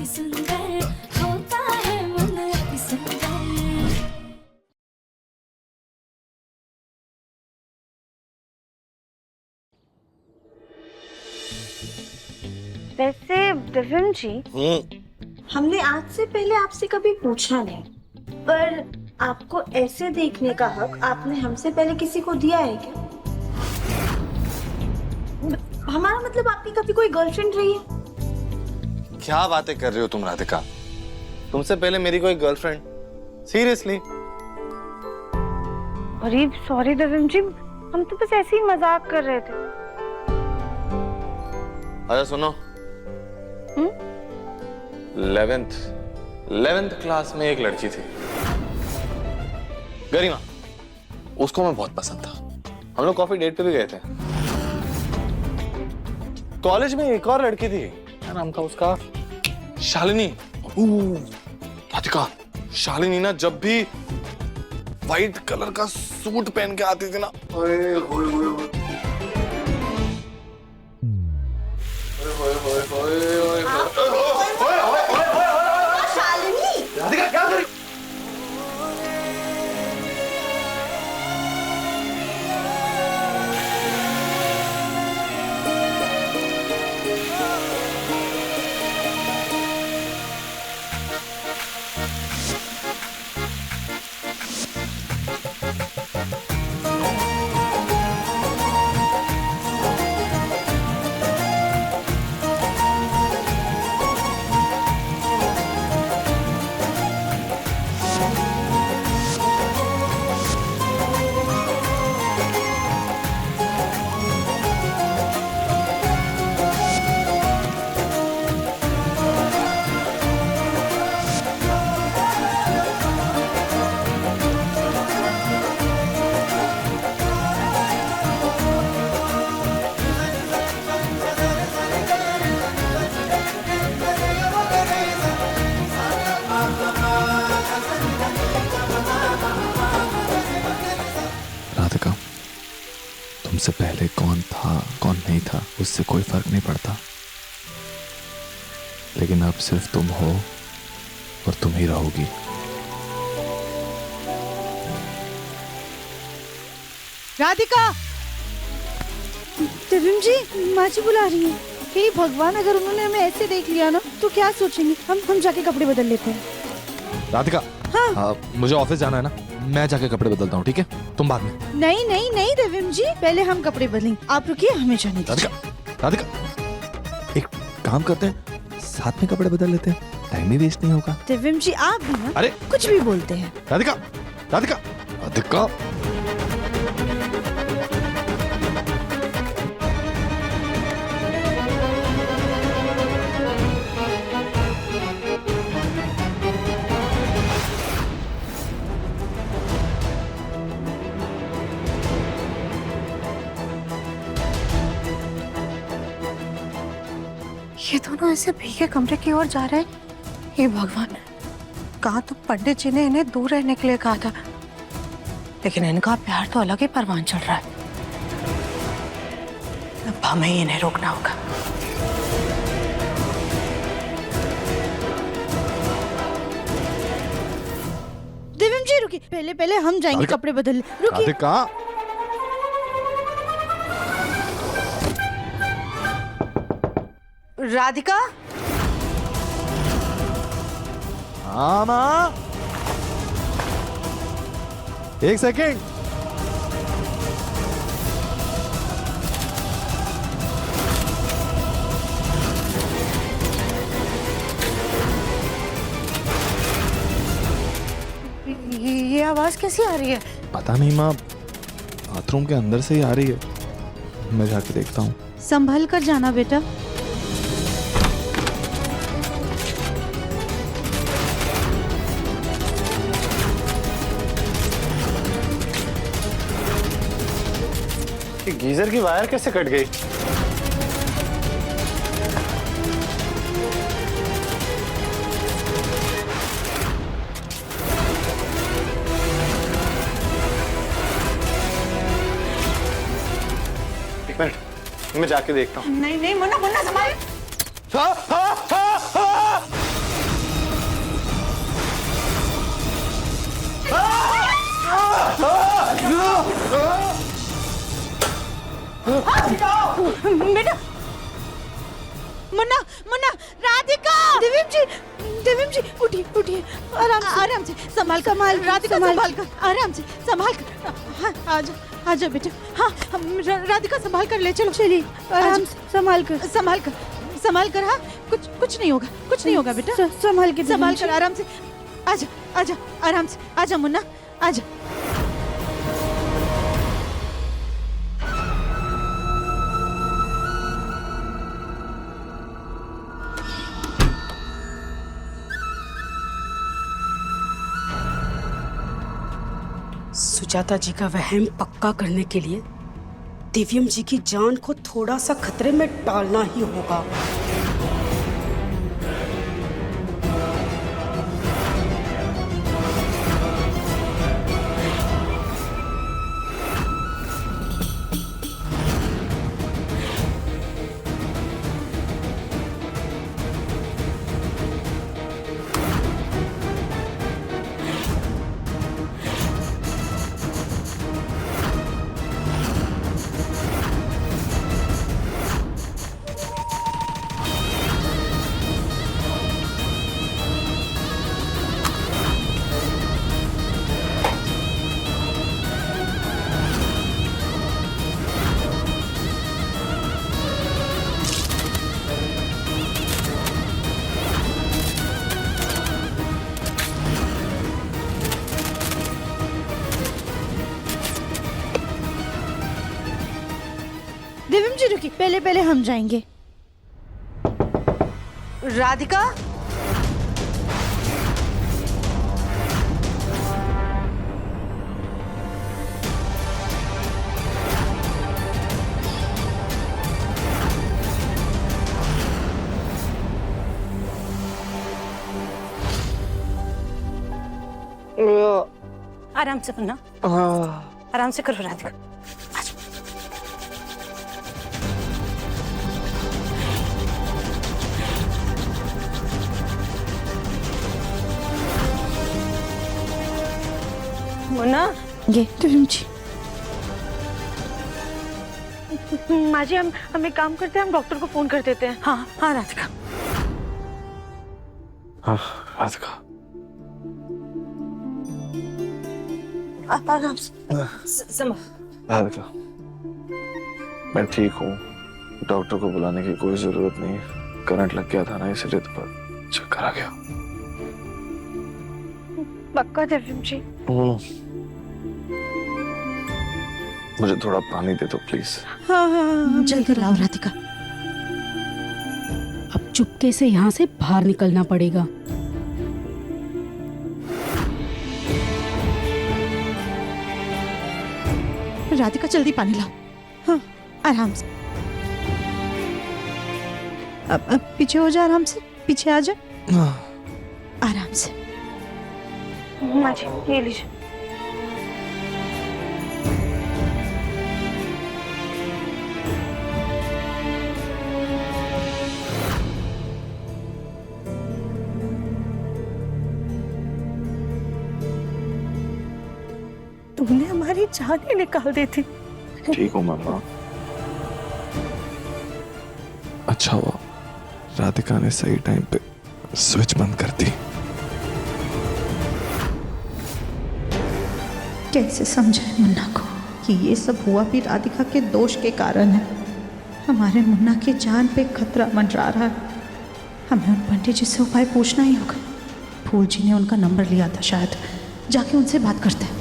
सुंदर होता है मन अति सुंदर। वैसे दिव्यम जी, हमने आज से पहले आपसे कभी पूछा नहीं, पर आपको ऐसे देखने का हक आपने हमसे पहले किसी को दिया है क्या? हमारा मतलब आपकी कभी कोई गर्लफ्रेंड रही है? क्या बातें कर रही हो तुम राधिका? तुमसे पहले मेरी कोई गर्लफ्रेंड? सीरियसली? अरे सॉरी दिव्यम जी, हम तो बस ऐसे ही मजाक कर रहे थे। अच्छा सुनो, 11th क्लास में एक लड़की थी, गरिमा। उसको मैं बहुत पसंद था। हम लोग कॉफी डेट पे भी गए थे। कॉलेज में एक और लड़की थी, क्या नाम था उसका? शालिनी। राधिका, शालिनी ना जब भी व्हाइट कलर का सूट पहन के आती थी ना, ओए होए होए होए राधिका क्या कर रही? राधिका, तुमसे पहले कौन था कौन नहीं था उससे कोई फर्क नहीं पड़ता, लेकिन अब सिर्फ तुम हो और तुम ही रहोगी। राधिका! दिव्यम जी, माँ जी बुला रही है। हे भगवान, अगर उन्होंने हमें ऐसे देख लिया ना तो क्या सोचेंगे? हम जाके कपड़े बदल लेते हैं। राधिका, हाँ? मुझे ऑफिस जाना है ना, मैं जाके कपड़े बदलता हूँ, ठीक है? तुम बाद में। नहीं नहीं नहीं दिव्यम जी, पहले हम कपड़े बदलेंगे। आप रुकिए, हमें जाने दीजिए। राधिका, एक काम करते हैं, साथ में कपड़े बदल लेते हैं, टाइम भी वेस्ट नहीं होगा। दिव्यम जी, आप भी ना अरे कुछ भी बोलते हैं। राधिका, राधिका, राधिका। ये दोनों ऐसे भीगे कमरे की ओर जा रहे हैं। हे भगवान, कहा तो पंडित जी ने इन्हें दूर रहने के लिए कहा था, लेकिन इनका प्यार तो अलग ही परवान चढ़ रहा है। अब हमें ही इन्हें रोकना होगा। दिव्यम जी रुकिए, पहले पहले हम जाएंगे कपड़े बदलने। रुकिए। राधिका, राधिका? हाँ माँ, एक सेकेंड। ये आवाज कैसी आ रही है? पता नहीं माँ, बाथरूम के अंदर से ही आ रही है। मैं जाके देखता हूँ। संभल कर जाना बेटा। गीजर की वायर कैसे कट गई? एक मिनट, मैं जाके देखता हूँ। नहीं नहीं मुन्ना, मुन्ना संभाल। बेटा मुन्ना मुन्ना राधिका देवीम जी उठिए उठिए आराम से संभाल कर राधिका संभाल कर आराम से संभाल कर हाँ आजा बेटा हाँ राधिका संभाल कर ले चलो चलिए आराम से संभाल कर हाँ कुछ नहीं होगा बेटा संभाल कर आराम से आजा आराम से आजा मुन्ना आजा। सुजाता जी का वहम पक्का करने के लिए दिव्यम जी की जान को थोड़ा सा खतरे में डालना ही होगा। देवीम जी रुकिए, पहले हम जाएंगे। राधिका आराम से मुन्ना आराम से करो राधिका। मुन्ना ये देवीम जी माँ जी हम एक काम करते हैं, हम डॉक्टर को फोन कर देते हैं। हाँ हाँ राधिका राधिका आराम से राधिका मैं ठीक हूँ, डॉक्टर को बुलाने की कोई जरूरत नहीं है। करंट लग गया था ना, इसलिए तो चक्कर आ गया। पक्का देवीम जी? मुझे थोड़ा पानी दे दो प्लीज। हाँ जल्दी लाओ राधिका, अब चुपके से यहाँ से बाहर निकलना पड़ेगा। राधिका जल्दी पानी लाओ। हाँ आराम से, अब पीछे हो जा, आराम से पीछे आ जा, आराम से। माँ जी ये लीजिए। तुमने हमारी जान ही निकाल दी थी। ठीक हूँ मम्मा, अच्छा हुआ राधिका ने सही टाइम पे स्विच बंद कर दी। कैसे समझाए मुन्ना को कि ये सब हुआ भी राधिका के दोष के कारण है। हमारे मुन्ना की जान पे खतरा मंडरा रहा है। हमें उन पंडित जी से उपाय पूछना ही होगा। फूल जी ने उनका नंबर लिया था, शायद जाके उनसे बात करते हैं।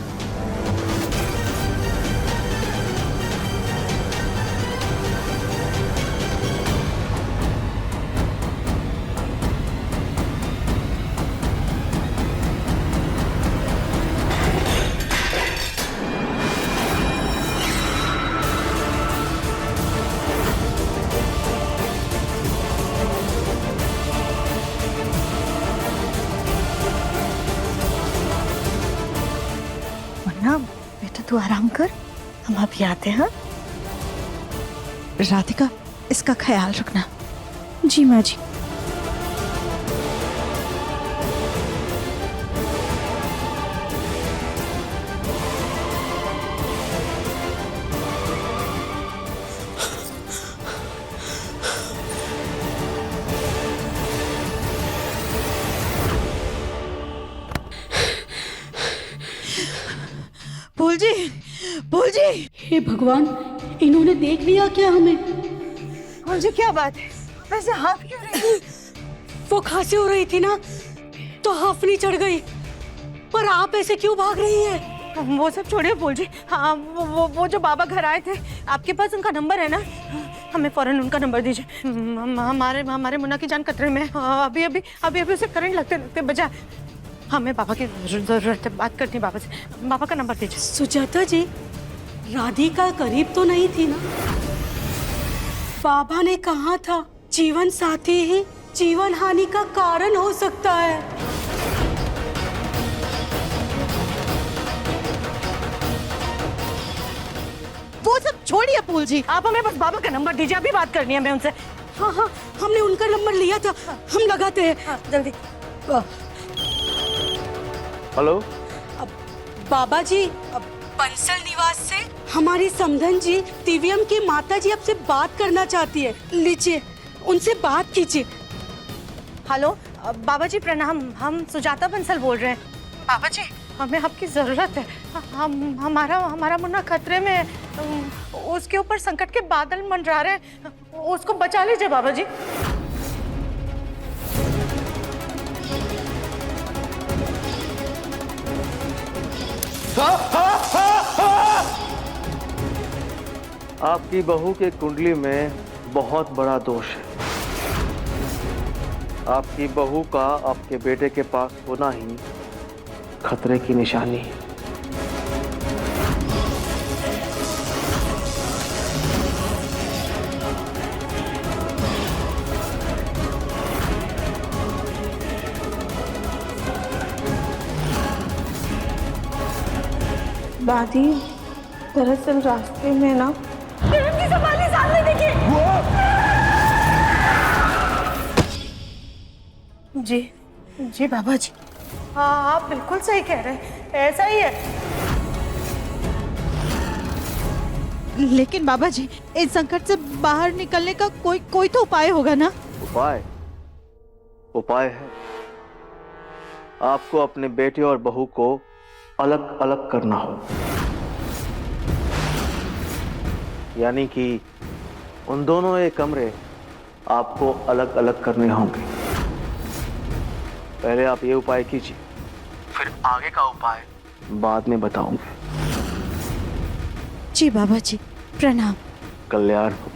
बेटा तू आराम कर, हम अभी आते हैं। राधिका इसका ख्याल रखना। जी माँ जी। भूलजी। हे भगवान, इन्होंने देख लिया क्या हमें? भूलजी क्या बात है, वैसे हाफ क्यों रही? वो खांसी हो रही थी ना, तो हाफनी चढ़ गई। पर आप ऐसे क्यों भाग रही हैं? वो सब छोड़िए भूलजी। हाँ, वो जो बाबा घर आए थे, आपके पास उनका नंबर है ना? हमें फौरन उनका नंबर दीजिए। हमारे मुन्ना की जान खतरे में है। अभी उसे करंट लगते बजा। हमें बाबा की जरूरत है, बात करनी बाबा से। बाबा का नंबर दीजिए। सुजाता जी, राधिका करीब तो नहीं थी ना? बाबा ने कहा था जीवन साथी ही जीवन हानि का कारण हो सकता है। वो सब छोड़िए भूलजी, आप हमें बस बाबा का नंबर दीजिए, अभी बात करनी है हमें उनसे। हाँ हाँ, हमने उनका नंबर लिया था, हम लगाते हैं। हाँ, जल्दी। हेलो बाबा जी, बंसल निवास से हमारी समधन जी, दिव्यम की माता जी आपसे बात करना चाहती है। लीजिए, उनसे बात कीजिए। हेलो बाबा जी प्रणाम, हम सुजाता बंसल बोल रहे हैं। बाबा जी हमें आपकी जरूरत है। हमारा मुन्ना खतरे में है। उसके ऊपर संकट के बादल मंडरा रहे हैं, उसको बचा लीजिए बाबा जी। आपकी बहू के कुंडली में बहुत बड़ा दोष है। आपकी बहू का आपके बेटे के पास होना ही खतरे की निशानी है। दादी, दरअसल रास्ते में ना सामने देखिए। जी बाबा जी, हाँ आप बिल्कुल सही कह रहे हैं, ऐसा ही है। लेकिन बाबा जी, इस संकट से बाहर निकलने का कोई तो उपाय होगा ना? उपाय है। आपको अपने बेटे और बहू को अलग अलग करना हो, यानी कि उन दोनों ये कमरे आपको अलग अलग करने होंगे। पहले आप ये उपाय कीजिए, फिर आगे का उपाय बाद में बताऊंगे। जी बाबा जी प्रणाम। कल्याण हो।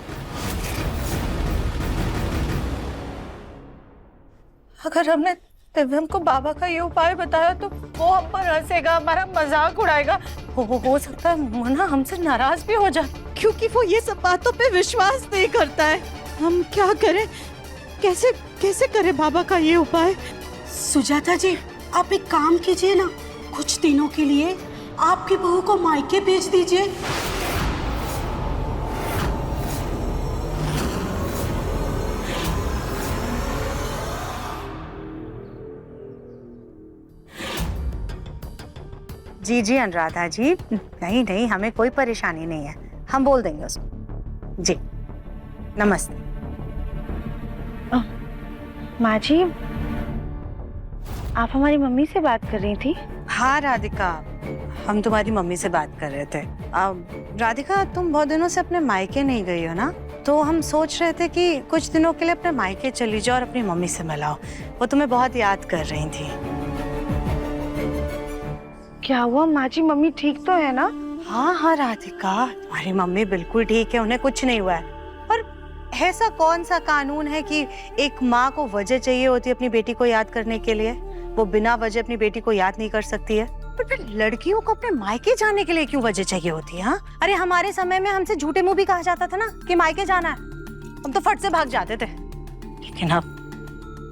अगर हमने दिव्यम को बाबा का ये उपाय बताया तो वो हम पर हंसेगा, हमारा मजाक उड़ाएगा। हो सकता है मुन्ना हमसे नाराज भी हो जाए, क्योंकि वो ये सब बातों पे विश्वास नहीं करता है। हम क्या करें, कैसे करें बाबा का ये उपाय? सुजाता जी, आप एक काम कीजिए ना, कुछ दिनों के लिए आपकी बहू को मायके भेज दीजिए। जी अनुराधा जी, नहीं हमें कोई परेशानी नहीं है, हम बोल देंगे उसको। जी नमस्ते। माँ जी, आप हमारी मम्मी से बात कर रही थी? हाँ राधिका, हम तुम्हारी मम्मी से बात कर रहे थे। राधिका, तुम बहुत दिनों से अपने मायके नहीं गई हो ना, तो हम सोच रहे थे कि कुछ दिनों के लिए अपने मायके चली जाओ और अपनी मम्मी से मिलाओ। वो तुम्हें बहुत याद कर रही थी। क्या हुआ माँ जी, मम्मी ठीक तो है ना? हाँ राधिका, तुम्हारी मम्मी बिल्कुल ठीक है, उन्हें कुछ नहीं हुआ है। पर ऐसा कौन सा कानून है कि एक माँ को वजह चाहिए होती है अपनी बेटी को याद करने के लिए? वो बिना वजह अपनी बेटी को याद नहीं कर सकती है। पर फिर लड़कियों को अपने मायके जाने के लिए क्यों वजह चाहिए होती है? हाँ, अरे हमारे समय में हमसे झूठे मुंह भी कहा जाता था ना कि मायके जाना है, हम तो फट से भाग जाते थे। लेकिन अब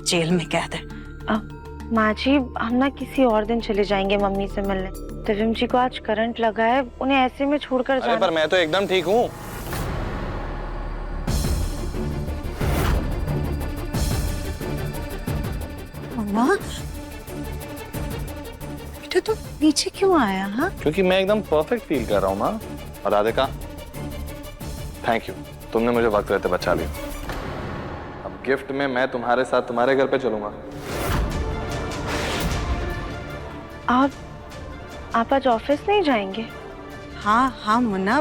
जेल में कैद है। माँ जी, हम ना किसी और दिन चले जाएंगे मम्मी से मिलने। दिव्यम जी को आज करंट लगा है, उन्हें ऐसे में छोड़कर जाना। पर मैं तो एकदम ठीक हूँ। बेटा तू नीचे क्यों आया? हाँ, क्योंकि मैं एकदम परफेक्ट फील कर रहा हूँ माँ। और राधिका, थैंक यू, तुमने मुझे वक्त रहते बचा लिया। अब गिफ्ट में मैं तुम्हारे साथ तुम्हारे घर पे चलूंगा। आप आज ऑफिस नहीं जाएंगे? हाँ हाँ मुन्ना,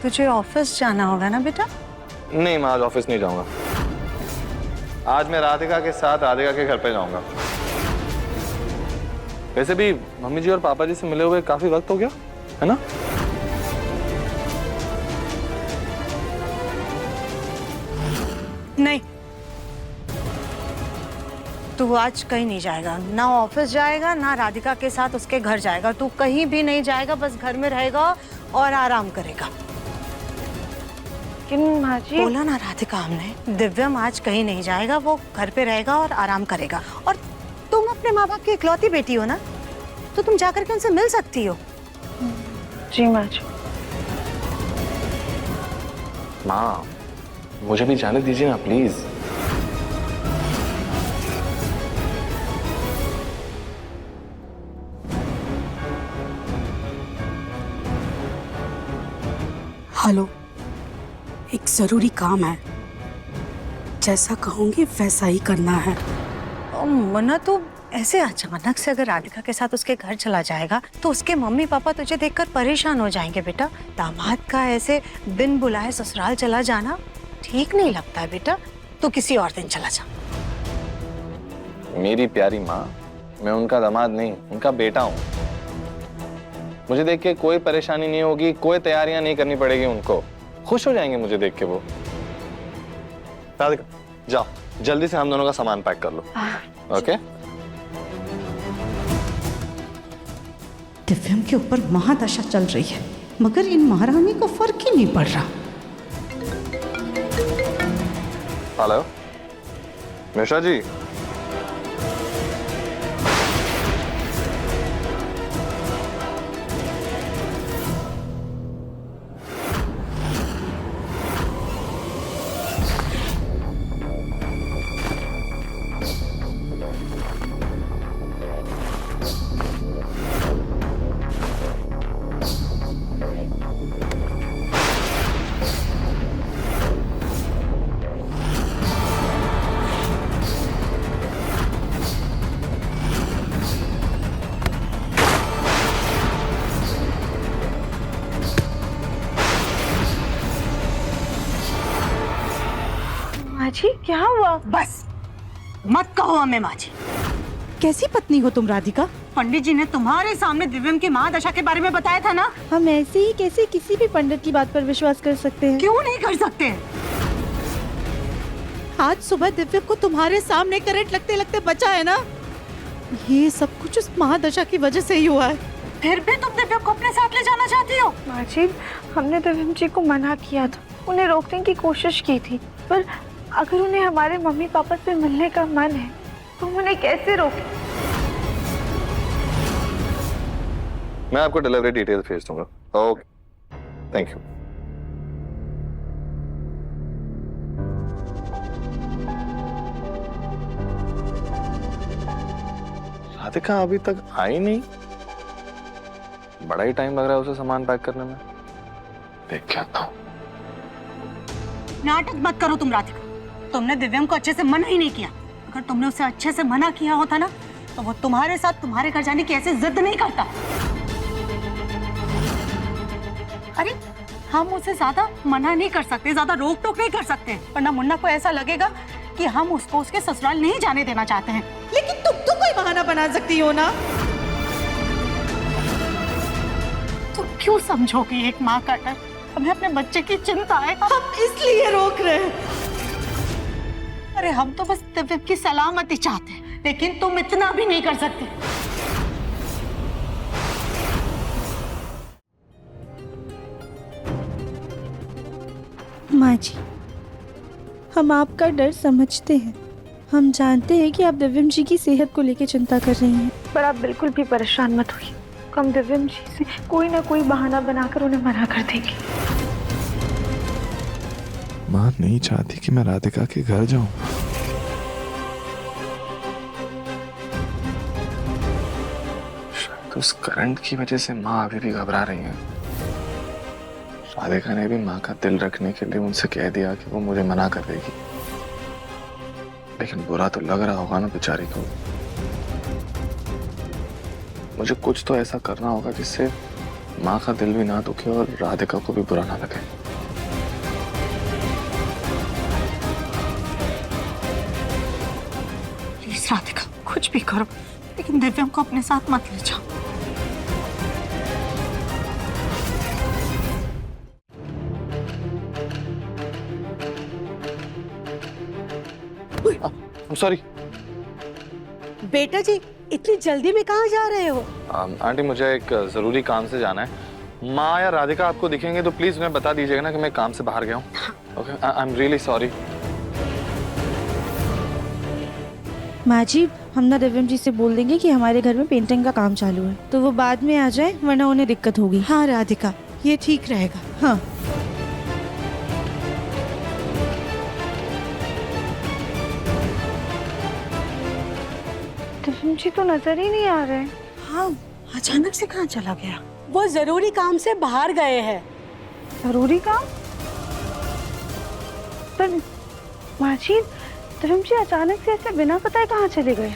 तुझे ऑफिस जाना होगा ना बेटा? नहीं, मैं आज ऑफिस नहीं जाऊंगा। आज मैं राधिका के साथ राधिका के घर पे जाऊंगा। वैसे भी मम्मी जी और पापा जी से मिले हुए काफी वक्त हो गया है ना? नहीं, तू आज कहीं नहीं जाएगा, ना ऑफिस जाएगा ना राधिका के साथ उसके घर जाएगा। तू कहीं भी नहीं जाएगा, बस घर में रहेगा और आराम करेगा। लेकिन माँ जी, बोला ना राधिका हमने, दिव्यम आज कहीं नहीं जाएगा, वो घर पे रहेगा और आराम करेगा। और तुम अपने माँ बाप की इकलौती बेटी हो ना, तो तुम जाकर के उनसे मिल सकती हो। जी माँ जी। माँ, मुझे भी जाने दीजिए ना प्लीज। हेलो, एक जरूरी काम है, जैसा कहूंगी वैसा ही करना है। मुन्ना, तू ऐसे अचानक से अगर राधिका के साथ उसके घर चला जाएगा तो उसके मम्मी पापा तुझे देखकर परेशान हो जाएंगे बेटा। दामाद का ऐसे बिन बुलाए ससुराल चला जाना ठीक नहीं लगता है बेटा। तू किसी और दिन चला जा। मेरी प्यारी माँ, मैं उनका दामाद नहीं, उनका बेटा हूँ। मुझे देख के कोई परेशानी नहीं होगी, कोई तैयारियां नहीं करनी पड़ेगी उनको। खुश हो जाएंगे मुझे देख के वो। राधिका, जाओ जल्दी से हम दोनों का सामान पैक कर लो। ओके? दिव्यम के ऊपर महादशा चल रही है, मगर इन महारानी को फर्क ही नहीं पड़ रहा। हेलो मिश्रा जी, माँ जी क्या हुआ? बस मत कहो हमें माँ जी। कैसी पत्नी हो तुम राधिका? पंडित जी ने तुम्हारे सामने दिव्यम की महादशा के बारे में बताया था ना। हम ऐसे ही कैसे किसी भी पंडित की बात पर विश्वास कर सकते हैं? क्यों नहीं कर सकते? आज सुबह दिव्यम को तुम्हारे सामने करंट लगते लगते बचा है ना। ये सब कुछ उस महादशा की वजह से ही हुआ है। फिर भी तुम दिव्यम को अपने साथ ले जाना चाहती हो? माँ जी, हमने दिव्यम जी को मना किया था, उन्हें रोकने की कोशिश की थी, पर अगर उन्हें हमारे मम्मी पापा से मिलने का मन है तो हम उन्हें कैसे रोकें? मैं आपको डिलीवरी डिटेल भेज दूंगा। Okay, thank you. राधिका अभी तक आई नहीं, बड़ा ही टाइम लग रहा है उसे सामान पैक करने में। देख क्या था। नाटक मत करो तुम राधिका, तुमने दिव्यम को अच्छे से मना ही नहीं किया। अगर तुमने उसे अच्छे से मना किया होता ना तो वो तुम्हारे साथ तुम्हारे घर जाने की ऐसे जिद नहीं करता। अरे हम उसे ज्यादा मना नहीं कर सकते, ज्यादा रोक टोक नहीं कर सकते, वरना मुन्ना को ऐसा लगेगा कि हम उसको उसके ससुराल नहीं जाने देना चाहते हैं। लेकिन तुम तो कोई बहाना बना सकती हो ना। तुम क्यों समझोगी एक माँ का डर? हमें अपने बच्चे की चिंता है। हम इसलिए रोक रहे हैं। अरे हम तो बस दिव्यम की सलामती चाहते हैं, लेकिन तुम इतना भी नहीं कर सकते। माँ जी, हम आपका डर समझते हैं। हम जानते हैं कि आप दिव्यम जी की सेहत को लेकर चिंता कर रही हैं। पर आप बिल्कुल भी परेशान मत होइए, हम दिव्यम जी से कोई ना कोई बहाना बनाकर उन्हें मना कर देंगे। माँ नहीं चाहती कि मैं राधिका के घर जाऊं। शायद उस करंट की वजह से माँ अभी भी घबरा रही है। राधिका ने भी माँ का दिल रखने के लिए उनसे कह दिया कि वो मुझे मना कर देगी, लेकिन बुरा तो लग रहा होगा ना बेचारी को। मुझे कुछ तो ऐसा करना होगा जिससे माँ का दिल भी ना दुखे और राधिका को भी बुरा ना लगे। प्लीज राधिका, कुछ भी करो, लेकिन दिव्यम को अपने साथ मत ले जाओ। सॉरी बेटा जी, इतनी जल्दी में कहाँ जा रहे हो? आंटी, मुझे एक जरूरी काम से जाना है। माँ या राधिका आपको दिखेंगे तो प्लीज उन्हें बता दीजिएगा ना कि मैं काम से बाहर गया हूँ। Okay, I am really sorry. माँ जी, हम ना दिव्यम जी से बोल देंगे कि हमारे घर में पेंटिंग का काम चालू है, तो वो बाद में आ जाए, वरना उन्हें दिक्कत होगी। हाँ राधिका, ये ठीक रहेगा। हाँ दिव्यम जी तो नजर ही नहीं आ रहे। हाँ, अचानक से कहाँ चला गया? वो जरूरी काम से बाहर गए हैं। जरूरी काम? पर माँ जी, दिव्यम जी अचानक से ऐसे बिना बताए कहाँ चले गए?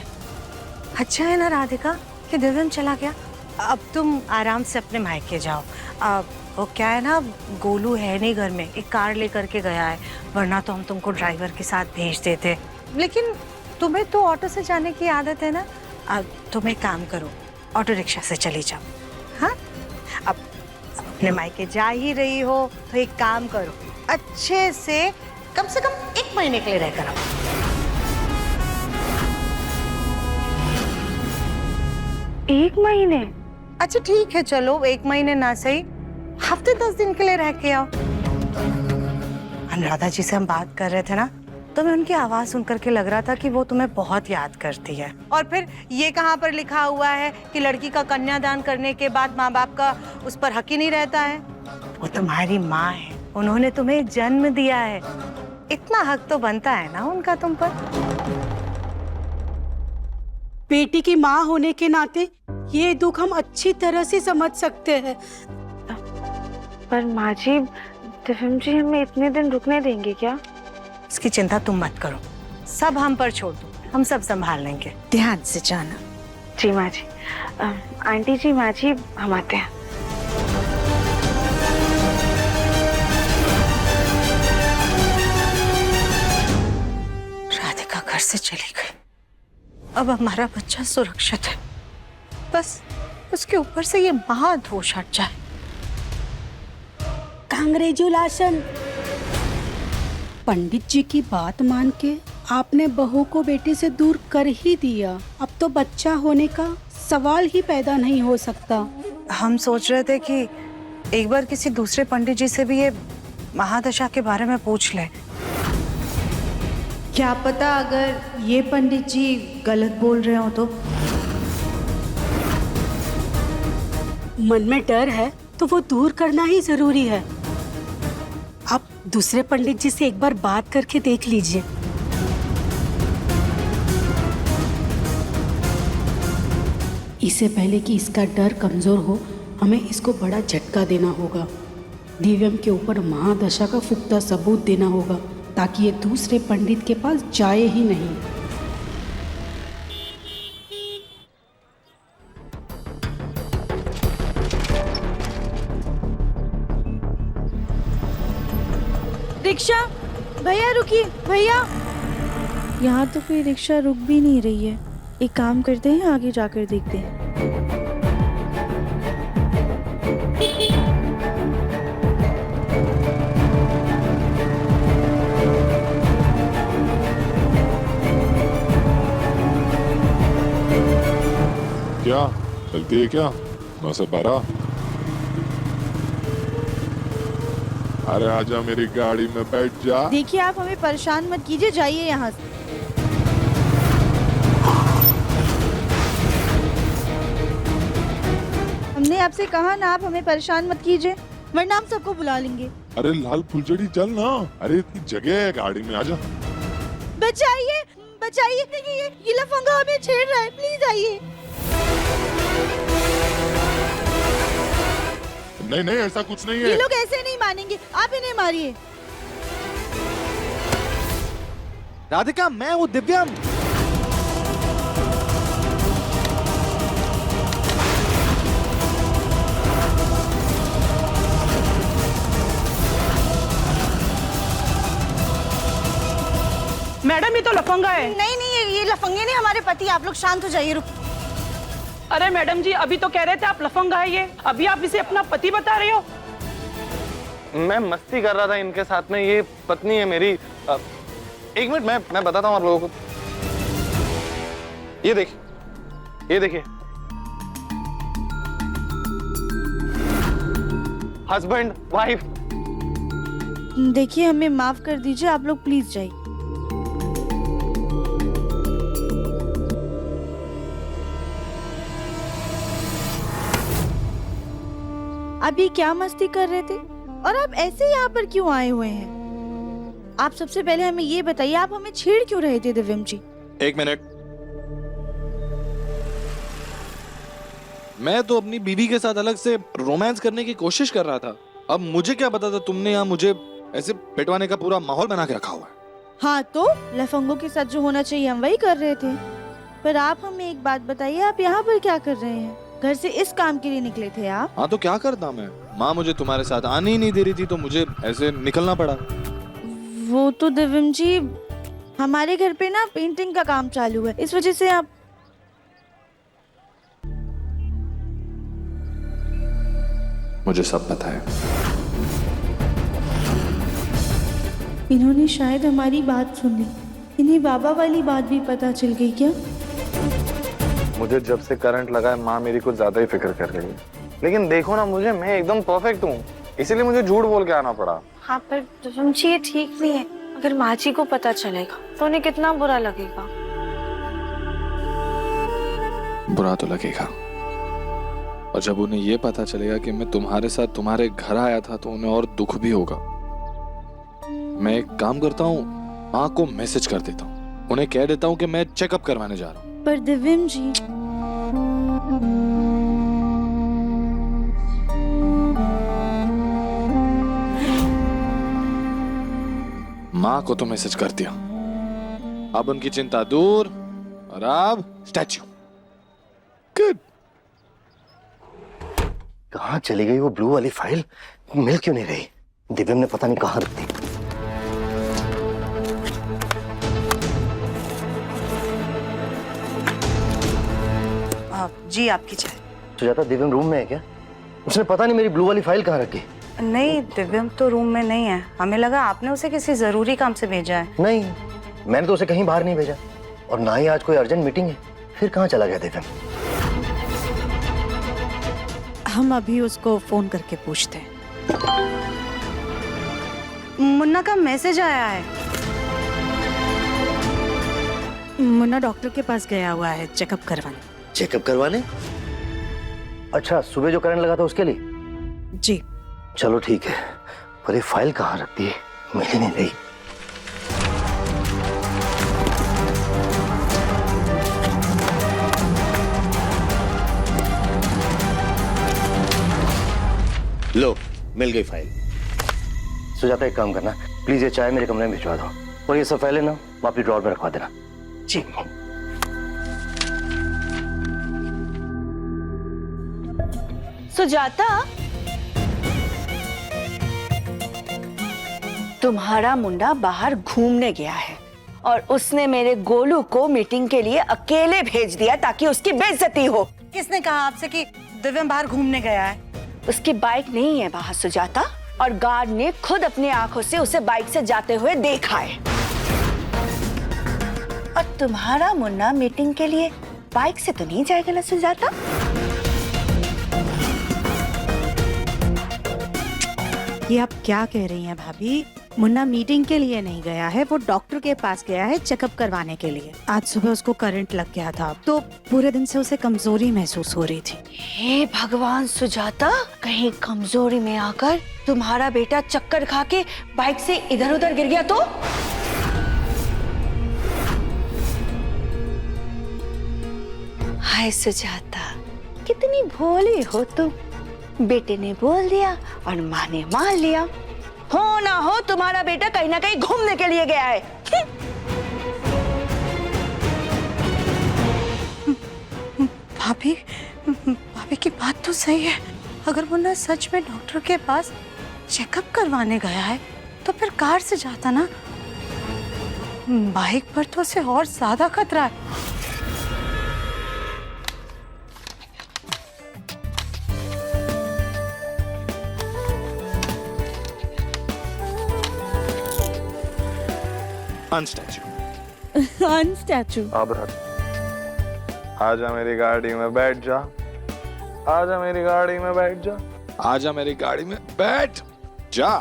अच्छा है ना राधिका कि दिव्यम चला गया। अब तुम आराम से अपने मायके जाओ। अब वो क्या है ना, गोलू है नहीं घर में, एक कार लेकर के गया है, वरना तो हम तुमको ड्राइवर के साथ भेज देते। लेकिन तुम्हें तो ऑटो से जाने की आदत है ना, अब तुम एक काम करो, ऑटो रिक्शा से चली जाओ। हाँ, अब अपने मायके जा ही रही हो तो एक काम करो, अच्छे से कम 1 महीने के लिए रहकर आओ। एक महीने? अच्छा ठीक है, चलो 1 महीने ना सही, हफ्ते 10 दिन के लिए रह के आओ। अनुराधा जी से हम बात कर रहे थे ना, तो मैं उनकी आवाज सुन करके लग रहा था कि वो तुम्हें बहुत याद करती है। और फिर ये कहाँ पर लिखा हुआ है कि लड़की का कन्यादान करने के बाद माँ बाप का उस पर हक ही नहीं रहता है? वो तुम्हारी माँ है, उन्होंने तुम्हें जन्म दिया है, इतना हक तो बनता है ना उनका तुम पर। बेटी की माँ होने के नाते ये दुख हम अच्छी तरह से समझ सकते हैं। पर माँ जी, दिव्यम जी हमें इतने दिन रुकने देंगे क्या? इसकी चिंता तुम मत करो, सब हम पर छोड़ दो, हम सब संभाल लेंगे, ध्यान से जाना। जी माँ जी। आंटी जी, माँ जी, हम आते हैं। राधिका घर से चली गई, अब हमारा बच्चा सुरक्षित है, बस उसके ऊपर से ये महादोष हट जाए। कांग्रेचुलेशन। पंडित जी की बात मान के आपने बहू को बेटे से दूर कर ही दिया। अब तो बच्चा होने का सवाल ही पैदा नहीं हो सकता। हम सोच रहे थे कि एक बार किसी दूसरे पंडित जी से भी ये महादशा के बारे में पूछ ले। क्या पता अगर ये पंडित जी गलत बोल रहे हो तो? मन में डर है तो वो दूर करना ही जरूरी है। आप दूसरे पंडित जी से एक बार बात करके देख लीजिए। इससे पहले कि इसका डर कमजोर हो, हमें इसको बड़ा झटका देना होगा। दिव्यम के ऊपर महादशा का पुख्ता सबूत देना होगा ताकि ये दूसरे पंडित के पास जाए ही नहीं। रिक्शा भैया, रुकिए भैया। यहाँ तो कोई रिक्शा रुक भी नहीं रही है। एक काम करते हैं, आगे जाकर देखते हैं। क्या चलती है क्या? 9 से 12। अरे आजा, मेरी गाड़ी में बैठ जा। देखिए, आप हमें परेशान मत कीजिए, जाइए यहाँ से। हमने आपसे कहा ना, आप हमें परेशान मत कीजिए, वरना हम सबको बुला लेंगे। अरे लाल फुलझड़ी चल ना। अरे इतनी जगह है गाड़ी में, आजा। बचाइए बचाइए, ये लफंगा हमें छेड़ रहा है, प्लीज आइए। नहीं नहीं, ऐसा कुछ नहीं है। ये लोग ऐसे नहीं मानेंगे, आप इन्हें मारिए। राधिका, मैं हूँ दिव्यम। तो लफंगा है। नहीं नहीं, ये लफंगे नहीं, हमारे पति। आप लोग शांत हो जाइए, रुक। अरे मैडम जी, अभी तो कह रहे थे आप लफंगा है ये, अभी आप इसे अपना पति बता रहे हो। मैं मस्ती कर रहा था इनके साथ में, ये पत्नी है मेरी। एक मिनट, मैं बताता हूँ आप लोगों को। ये देखिए हस्बैंड वाइफ। देखिए, हमें माफ कर दीजिए, आप लोग प्लीज जाइए। आप ये क्या मस्ती कर रहे थे, और आप ऐसे यहाँ पर क्यों आए हुए हैं? आप सबसे पहले हमें ये बताइए, आप हमें छेड़ क्यों रहे थे दिव्यम जी? एक मिनट, मैं तो अपनी बीवी के साथ अलग से रोमांस करने की कोशिश कर रहा था। अब मुझे क्या पता था तुमने यहाँ मुझे ऐसे पिटवाने का पूरा माहौल बना के रखा हुआ है। हाँ, तो लफंगों के साथ जो होना चाहिए हम वही कर रहे थे। पर आप हमें एक बात बताइए, आप यहाँ पर क्या कर रहे हैं? घर से इस काम के लिए निकले थे आप? हाँ, तो क्या करता मैं? माँ मुझे तुम्हारे साथ आने ही नहीं दे रही थी, तो मुझे ऐसे निकलना पड़ा। वो तो दिव्यम जी, हमारे घर पे ना पेंटिंग का काम चालू है, इस वजह से आप। मुझे सब पता है। इन्होंने शायद हमारी बात सुन ली। इन्हें बाबा वाली बात भी पता चल गई क्या? मुझे जब से करंट लगा है माँ मेरी कुछ ज्यादा ही फिक्र कर रही है। लेकिन देखो ना मुझे, मैं एकदम परफेक्ट हूँ, इसीलिए मुझे झूठ बोल के आना पड़ा। हाँ, पर दिव्यम जी ये ठीक नहीं है। अगर माँ जी को पता चलेगा तो उन्हें कितना बुरा लगेगा। बुरा तो लगेगा, और जब उन्हें ये पता चलेगा कि मैं तुम्हारे साथ तुम्हारे घर आया था तो उन्हें और दुख भी होगा। मैं एक काम करता हूँ, माँ को मैसेज कर देता हूँ, उन्हें कह देता हूँ कि मैं चेकअप करवाने जा रहा हूँ। पर दिव्यम जी, माँ को तो मैसेज कर दिया, अब उनकी चिंता दूर, और अब स्टैच्यू। गुड। कहाँ चली गई वो ब्लू वाली फाइल? मिल क्यों नहीं रही? दिव्यम ने पता नहीं कहाँ रख दी। जी, आपकी चाय। सुजाता, दिव्यम रूम में है क्या? उसने पता नहीं मेरी ब्लू वाली फाइल कहाँ रखी। नहीं, दिव्यम तो रूम में नहीं है। हमें लगा आपने उसे किसी जरूरी काम से भेजा है। नहीं, मैंने तो उसे कहीं बाहर नहीं भेजा, और ना ही आज कोई अर्जेंट मीटिंग है। फिर कहाँ चला गया दिव्यम? हम अभी उसको फोन करके पूछते हैं। मुन्ना का मैसेज आया है। मुन्ना डॉक्टर के पास गया हुआ है चेकअप करवाने। चेकअप करवाने? अच्छा, सुबह जो करंट लगा था उसके लिए? जी। चलो ठीक है, पर ये फाइल कहाँ रख दी? मिल ही नहीं रही। लो, मिल गई फाइल। सुजाता, एक काम करना, प्लीज ये चाय मेरे कमरे में भिजवा दो, और ये सब फाइलें ना वापस ड्रॉर में रखवा देना। जी। सुजाता, तुम्हारा मुंडा बाहर घूमने गया है और उसने मेरे गोलू को मीटिंग के लिए अकेले भेज दिया ताकि उसकी बेइज्जती हो। किसने कहा आपसे कि दिव्यम बाहर घूमने गया है? उसकी बाइक नहीं है बाहर सुजाता, और गार्ड ने खुद अपनी आंखों से उसे बाइक से जाते हुए देखा है। और तुम्हारा मुन्ना मीटिंग के लिए बाइक से तो नहीं जाएगा ना सुजाता? ये आप क्या कह रही हैं भाभी? मुन्ना मीटिंग के लिए नहीं गया है, वो डॉक्टर के पास गया है चेकअप करवाने के लिए। आज सुबह उसको करंट लग गया था, तो पूरे दिन से उसे कमजोरी महसूस हो रही थी। हे भगवान सुजाता, कहीं कमजोरी में आकर तुम्हारा बेटा चक्कर खा के बाइक से इधर उधर गिर गया तो? हाय सुजाता, कितनी भोली हो तुम। बेटे ने बोल दिया और माँ ने मान लिया। हो ना हो तुम्हारा बेटा कहीं ना कहीं घूमने के लिए गया है। भाभी, भाभी की बात तो सही है। अगर मुन्ना सच में डॉक्टर के पास चेकअप करवाने गया है तो फिर कार से जाता ना। बाइक पर तो उसे और ज्यादा खतरा है। अनस्टैचू अनस्टैचू। अब आजा मेरी गाड़ी में बैठ जा, आजा मेरी गाड़ी में बैठ जा, आजा मेरी गाड़ी में बैठ जा।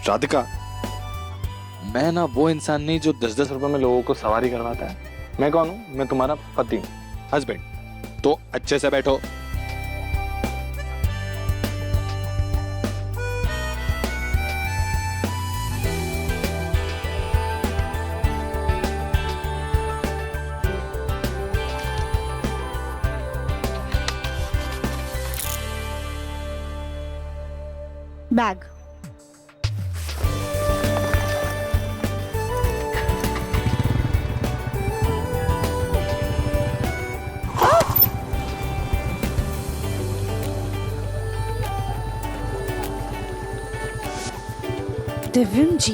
राधिका, मैं ना वो इंसान नहीं जो 10-10 रुपए में लोगों को सवारी करवाता है। मैं कौन हूं? मैं तुम्हारा पति हूं, हस्बैंड। तो अच्छे से बैठो। बैग। दिव्यम जी,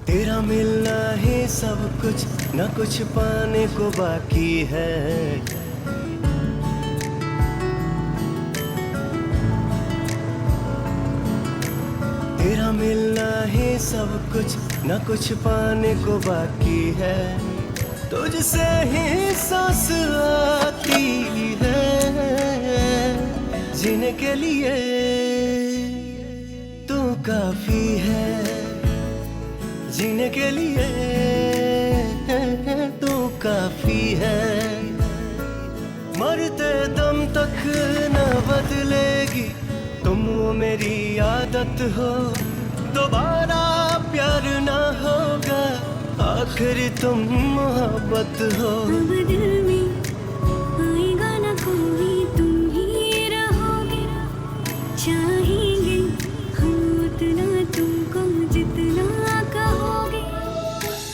तेरा मिलना है सब कुछ, न कुछ पाने को बाकी है। तेरा मिलना है सब कुछ, न कुछ पाने को बाकी है। तुझसे ही सांस आती है, जीने के लिए तू काफी है। जीने के लिए तू काफी है। मरते दम तक न बदलेगी तुम, वो मेरी आदत हो। दोबारा प्यार ना होगा, आखिर तुम मोहब्बत हो। अब दिल में आएगा ना कोई, तुम ही रहोगे। चाहेंगे हम उतना तुमको जितना कहोगे।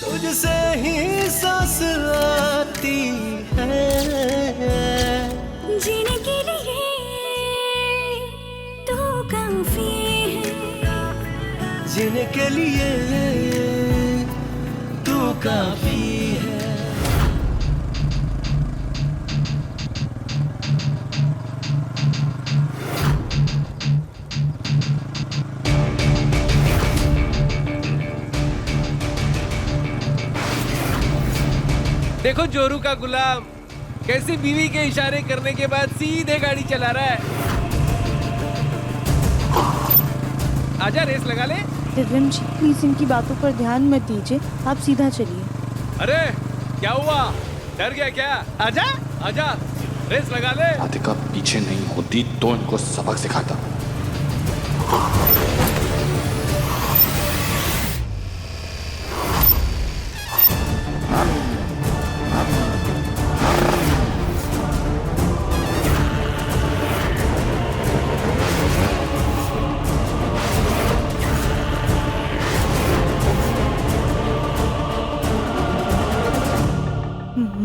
तुझसे ही सांस आती है, जीने के लिए तू काफी है। जीने के लिए तू काफी है। देखो जोरू का गुलाम कैसे बीवी के इशारे करने के बाद सीधे गाड़ी चला रहा है। आजा रेस लगा ले। दिव्यम जी प्लीज इनकी बातों पर ध्यान मत दीजिए, आप सीधा चलिए। अरे क्या हुआ, डर गया क्या? आजा आजा रेस लगा ले। राधिका पीछे नहीं होती तो इनको सबक सिखाता।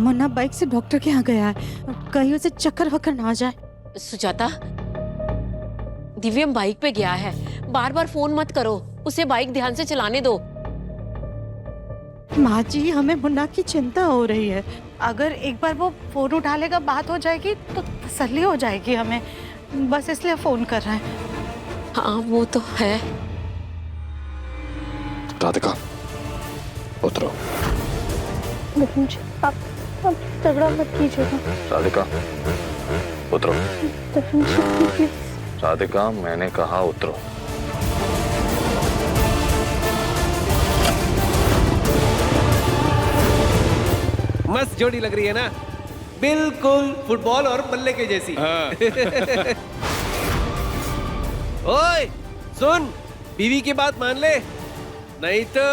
मुन्ना बाइक से डॉक्टर के यहाँ गया है, कहीं उसे चक्कर वक्कर ना आ जाए। सुजाता, दिव्यम बाइक पे गया है, बार बार फोन मत करो, उसे बाइक ध्यान से चलाने दो। माँ जी हमें मुन्ना की चिंता हो रही है। अगर एक बार वो फोन उठा लेगा, बात हो जाएगी तो तसल्ली हो जाएगी हमें, बस इसलिए फोन कर रहे हैं। हाँ वो तो है। राधिका उतरो। आप झगड़ा मत कीजिएगा। राधिका उतरो। राधिका मैंने कहा उतरो। मस्त जोड़ी लग रही है ना, बिल्कुल फुटबॉल और बल्ले के जैसी। ओए सुन, बीवी की बात मान ले, नहीं तो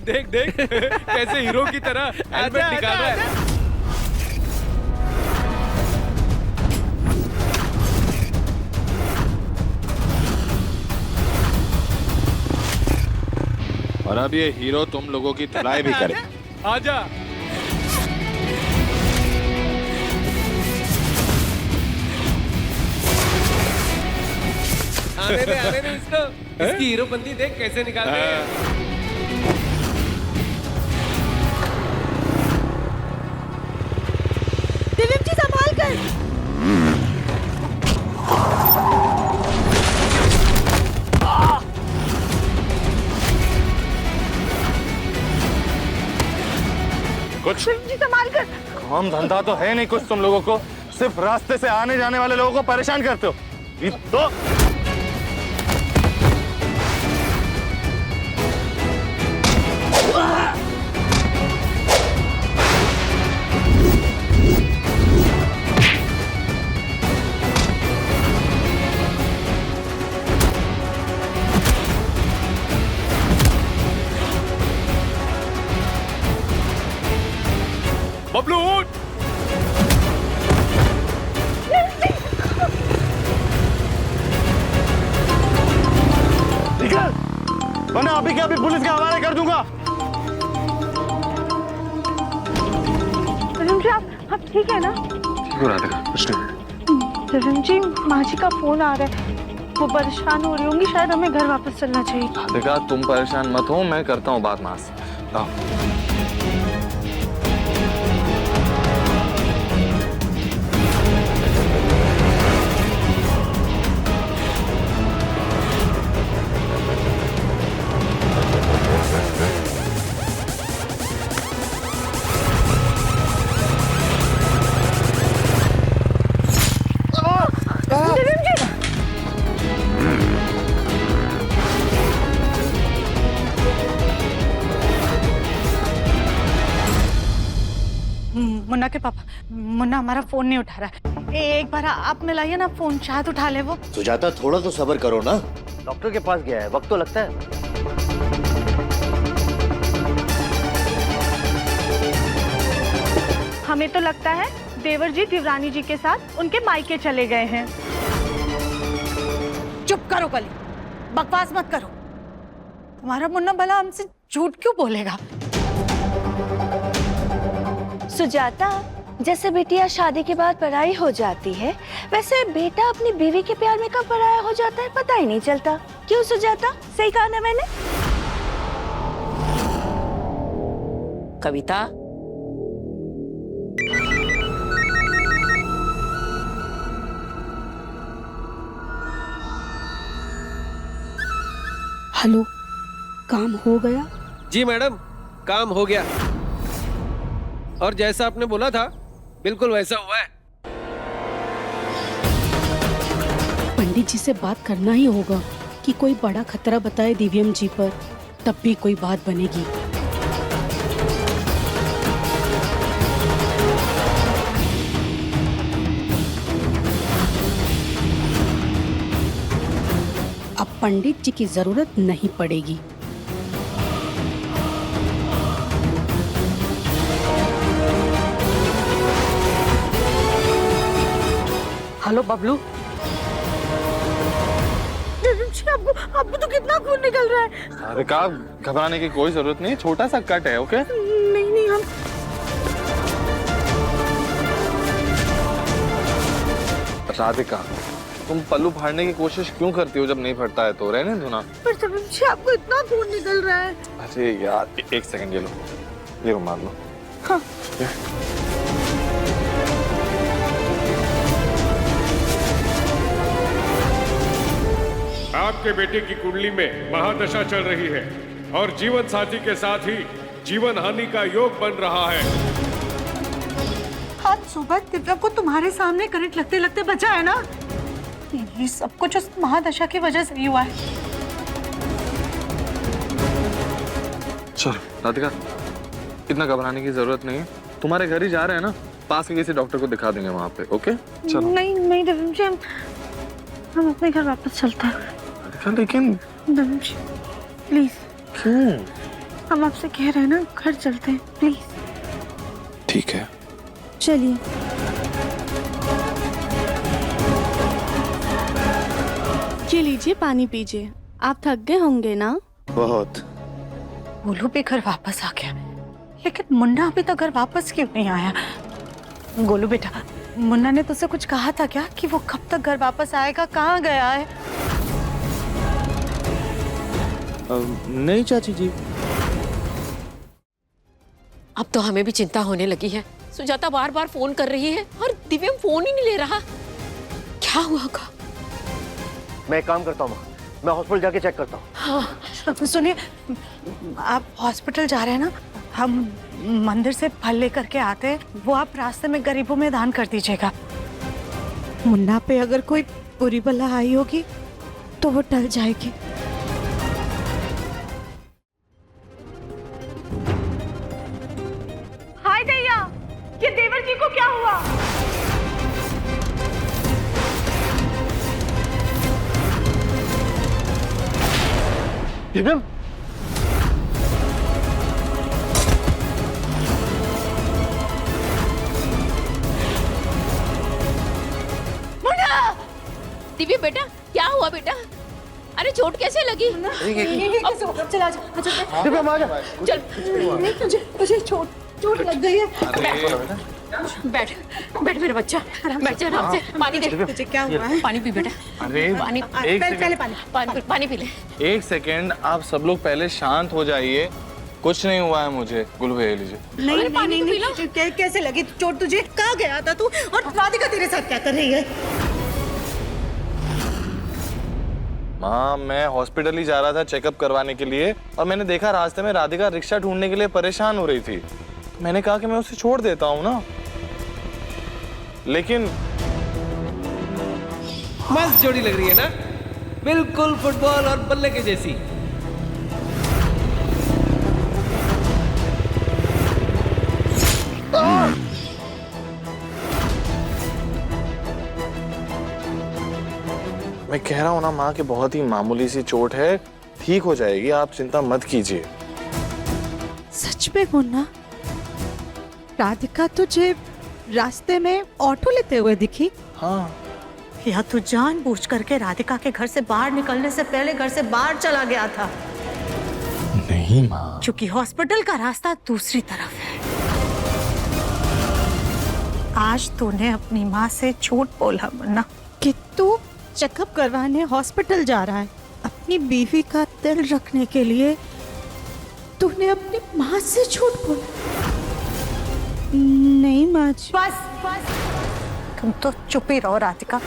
देख देख कैसे हीरो की तरह हेलमेट निकाल रहा है। और अब ये हीरो तुम लोगों की धुलाई भी करे। आजा। आने दे इसको। इसकी हीरोपंती देख कैसे निकालते हैं। दिव्यम जी संभाल कर। कुछ जी संभाल कर। काम धंधा तो है नहीं कुछ तुम लोगों को, सिर्फ रास्ते से आने जाने वाले लोगों को परेशान करते हो। ये तो बबलू उठ। निकल, वरना अभी के अभी पुलिस के हवाले कर दूंगा। दिव्यम जी आप ठीक है ना? कुछ नहीं। दिव्यम जी माँ जी का फोन आ रहा है, वो परेशान हो रही होंगी, शायद हमें घर वापस चलना चाहिए। देखा, तुम परेशान मत हो, मैं करता हूँ बात माँ से। आओ। मुन्ना के पापा, मुन्ना हमारा फोन नहीं उठा रहा है। एक बार आप मिलाइए ना फोन, शायद उठा ले वो। सुजाता थोड़ा तो सब्र करो ना, डॉक्टर के पास गया है, वक्त तो लगता है। हमें तो लगता है देवर जी दिवरानी जी के साथ उनके मायके चले गए हैं। चुप करो कली, बकवास मत करो। तुम्हारा मुन्ना भला हमसे झूठ क्यों बोलेगा? सुजाता, जैसे बिटिया शादी के बाद पराई हो जाती है, वैसे बेटा अपनी बीवी के प्यार में कब पराया हो जाता है पता ही नहीं चलता। क्यों सुजाता, सही कहा ना मैंने? कविता, हेलो, काम हो गया? जी मैडम, काम हो गया और जैसा आपने बोला था बिल्कुल वैसा हुआ है। पंडित जी से बात करना ही होगा कि कोई बड़ा खतरा बताए दिव्यम जी पर, तब भी कोई बात बनेगी। अब पंडित जी की जरूरत नहीं पड़ेगी। हेलो बबलू। आपको तो कितना खून निकल रहा है। अरे का, घबराने की कोई जरूरत नहीं, छोटा सा कट है। ओके? नहीं हम राधिका, तुम पल्लू फाड़ने की कोशिश क्यों करती हो जब नहीं फटता है तो? रहने दो ना। पर तभी आपको इतना खून निकल रहा है। अरे यार, एक सेकंड, ये लो, ये रुमाल लो। हाँ। आपके बेटे की कुंडली में महादशा चल रही है और जीवन साथी के साथ ही जीवन हानि का योग बन रहा है। आज सुबह दिव्या को तुम्हारे सामने करंट लगते लगते बचा है ना? ये सब कुछ उस महादशा की वजह से ही हुआ है। चलो राधिका, इतना घबराने की जरूरत नहीं है, तुम्हारे घर ही जा रहे हैं ना, पास के किसी डॉक्टर को दिखा देंगे वहाँ पे। ओके चलो। नहीं नहीं दिव्यम जी, हम अपने घर वापस चलते हैं। लेकिन दिव्यम जी प्लीज। क्यों? हम आपसे कह रहे हैं ना, घर चलते हैं प्लीज। ठीक है। चलिए। ये लीजिए, पानी पीजिए। आप थक गए होंगे ना? बहुत। गोलू भी घर वापस आ गया, लेकिन मुन्ना अभी तक घर वापस क्यों नहीं आया? गोलू बेटा, मुन्ना ने तुझसे कुछ कहा था क्या कि वो कब तक घर वापस आएगा? कहाँ गया है? नहीं चाची जी। अब तो हमें भी चिंता होने लगी है। सुजाता बार बार फोन कर रही है और दिव्यम फोन ही नहीं ले रहा। क्या हुआ होगा? मैं एक काम करता हूँ, मैं हॉस्पिटल जाके चेक करता हूँ। हाँ, सुनिए, आप हॉस्पिटल जा रहे हैं ना, हम मंदिर से फल लेकर के आते हैं, वो आप रास्ते में गरीबों में दान कर दीजिएगा। मुन्ना पे अगर कोई बुरी बला आई होगी तो वो टल जाएगी। हाय दैया, ये देवर जी को क्या हुआ? दिव्यम, दिव्य बेटा, क्या हुआ बेटा? अरे चोट कैसे लगी? चल आजा। दिव्यम आ जा। चल। मुझे चोट लग गई है। बैठ बैठ मेरा बच्चा, बैठ जा आराम से। पानी दे। तुझे क्या हुआ है? पानी पी बेटा। अरे पानी पहले पानी पी ले। एक सेकेंड, आप सब लोग पहले शांत हो जाइए। कुछ नहीं हुआ है मुझे। गुलू भैया लीजिए। नहीं, कैसे लगी चोट तुझे? कहाँ गया था तू? और राधिका तेरे साथ क्या कर रही है? माँ, मैं हॉस्पिटल ही जा रहा था चेकअप करवाने के लिए, और मैंने देखा रास्ते में राधिका रिक्शा ढूंढने के लिए परेशान हो रही थी। मैंने कहा कि मैं उसे छोड़ देता हूँ ना, लेकिन मस्त जोड़ी लग रही है ना, बिल्कुल फुटबॉल और बल्ले के जैसी। मैं कह रहा हूँ ना माँ कि बहुत ही मामूली सी चोट है, ठीक हो जाएगी, आप चिंता मत कीजिए। सच में मुन्ना, राधिका तुझे रास्ते में ऑटो लेते हुए दिखी? हाँ। या तू जानबूझ करके राधिका के घर से बाहर निकलने से पहले घर से बाहर चला गया था? नहीं माँ, क्योंकि हॉस्पिटल का रास्ता दूसरी तरफ है। आज तूने अपनी माँ से झूठ बोला मुन्ना कि तू चेकअप करवाने हॉस्पिटल जा रहा है। अपनी बीवी का दिल रखने के लिए तूने अपनी माँ से झूठ बोला। नहीं माँ जी। बस तुम तो चुप ही रहो राधिका,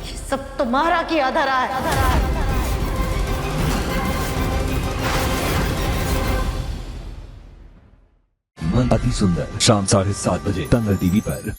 ये सब तुम्हारा किया धरा है। मन अति सुंदर, शाम 7:30 बजे दंगल टीवी पर।